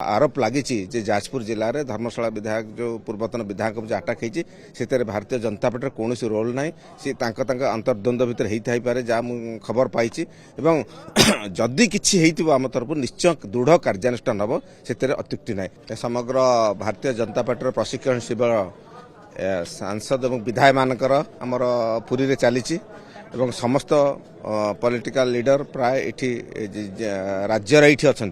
आरोप लगी जाजपुर जिले में धर्मशाला विधायक जो पूर्वतन विधायक जो अटैक होती से भारतीय जनता पार्टी कौन रोल ना सी अंतर्द्वंद भितर होता पारे जहाँ खबर पाई जदि किसी आम तरफ निश्चय दृढ़ कार्यानुष्ठान हम से अत्युक्ति ना समग्र भारतीय जनता पार्टी प्रशिक्षण शिविर सांसद और विधायक मानकर आमर पुरी रे चली समस्त पॉलिटिकल लीडर प्राय ये राज्यर ये अच्छा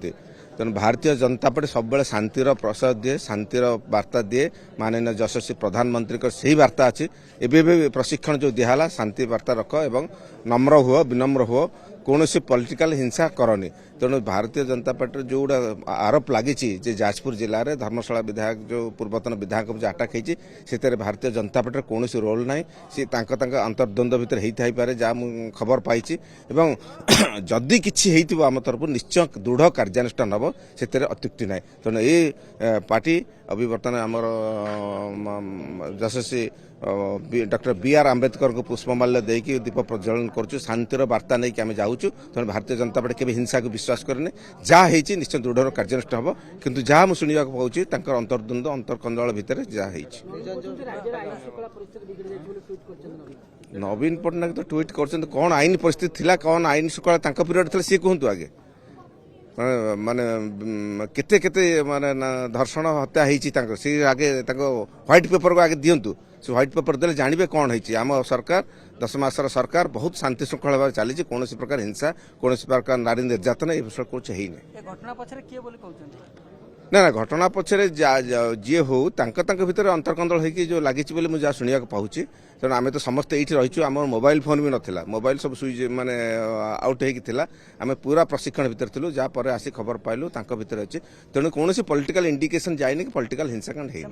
तेणु भारतीय जनता पार्टी सब शांतिर प्रसाद दिए शांतिर वार्ता दिए माननीय यशस्वी प्रधानमंत्री को सही वार्ता अच्छी एवं प्रशिक्षण जो दिहला शांति वार्ता रख एवं नम्र हुआ विनम्र हुआ कौन पॉलिटिकल हिंसा करनी तेणु भारतीय जनता पार्टी जो आरोप लगी जाजपुर जिले में धर्मशाला विधायक जो पूर्वतन विधायक जो अटैक होती से भारतीय जनता पार्टी कौन रोल ना सी अंतर्द्वंद भितर होता पारे जहाँ खबर पाई जदि किसी आम तरफ निश्चय दृढ़ कार्यानुष्ठान हम से अत्युक्ति ना तेणु ये पार्टी अभी बर्तमान आमर यशस्वी डॉक्टर बी.आर. आंबेडकर को पुष्पमाल्य देकी दीप प्रज्वलन करूँ शांतिर वार्ता नहीं आम जाऊँ तेणु भारतीय जनता पार्टी केवल हिंसा को विश्वास करे जहाँ होती निश्चय दृढ़ कार्यानुष्ठान हम किंतु जहाँ मुझे शुणा पाऊँ अंतर्द्वंद अंतर्कंदल भितर जहाँ नवीन पट्टनायक तो ट्वीट कर कौन आईन परिस्थिति थिला कौन आईन शुक्ला पीरियड थी सी कहतु आगे माने केते केते माने धर्षण हत्या होती सी आगे व्हाइट पेपर को आगे दिंतु से व्हाइट पेपर देले जानवे कौन होती आम सरकार 10 मासर सरकार बहुत शांति श्रृंखला भाव चली कौन प्रकार हिंसा कौन प्रकार नारी निर्यातन ये विषय कुछ है ना घटना पछरे जी हो भीतर अंतर्कंदल होगी जो लगी मुझे शुणा पाऊँ तेणु आम तो समस्ते ये रही आम मोबाइल फोन भी नाला मोबाइल सब सुइच माने आउट होता आम पूरा प्रशिक्षण भितर थिलु जहाँपर आसी खबर पाइलु भितर अच्छे तेणु कौन पॉलिटिकल इंडिकेशन जाए कि पॉलिटिकल हिंसाकांड है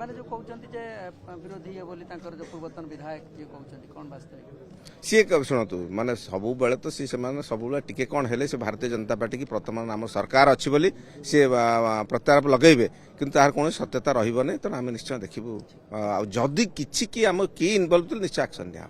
सी शुणु माने सब बेले तो सी सब टिके कौन है से भारतीय जनता पार्टी की वर्तमान आम सरकार अच्छी बोली सी प्रत्यारोप लगेबे किंतु तार कौन सत्यता रही तेणु आम निश्चय देखू जदि किसी की आम किए इनवल्व निश्चय एक्शन दिया